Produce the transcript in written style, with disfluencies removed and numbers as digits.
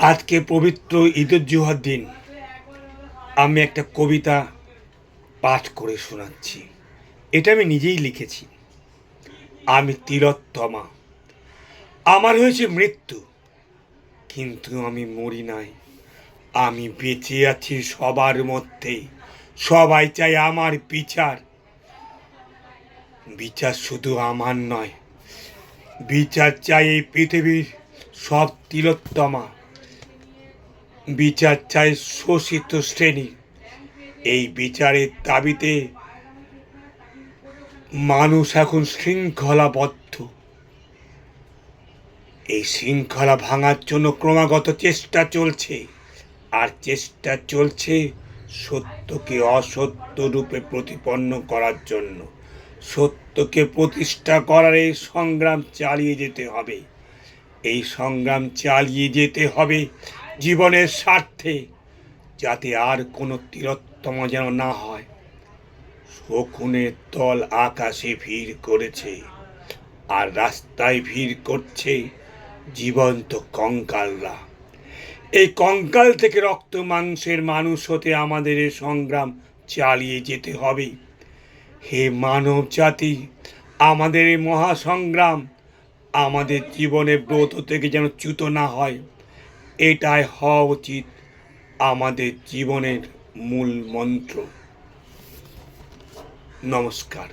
আজকে পবিত্র ঈদুল জুহার দিন আমি একটা কবিতা পাঠ করে শোনাচ্ছি। এটা আমি নিজেই লিখেছি। আমি তিলোত্তমা, আমার হয়েছে মৃত্যু, কিন্তু আমি মরি নাই। আমি বেঁচে আছি সবার মধ্যে। সবাই চাই আমার বিচার। বিচার শুধু আমার নয়, বিচার চাই এই পৃথিবীর সব তিলোত্তমা। বিচার চাই শোষিত শ্রেণী। এই বিচারের দাবিতে মানুষ এখন শৃঙ্খলাবদ্ধ। এই শৃঙ্খলা ভাঙার জন্য ক্রমাগত চেষ্টা চলছে, আর চেষ্টা চলছে সত্যকে অসত্য রূপে প্রতিপন্ন করার জন্য। সত্যকে প্রতিষ্ঠা করার এই সংগ্রাম চালিয়ে যেতে হবে। এই সংগ্রাম চালিয়ে যেতে হবে জীবনের স্বার্থে, যাতে আর কোনো তিলোত্তম যেন না হয়। শকুনের দল আকাশে ভিড় করেছে, আর রাস্তায় ভিড় করছে জীবন্ত কঙ্কালরা। এই কঙ্কাল থেকে রক্ত মাংসের মানুষ হতে আমাদের এই সংগ্রাম চালিয়ে যেতে হবে। হে মানব জাতি, আমাদের এই মহাসংগ্রাম আমাদের জীবনের ব্রত থেকে যেন চ্যুত না হয়, এটাই হওয়া উচিত আমাদের জীবনের মূল মন্ত্র। নমস্কার।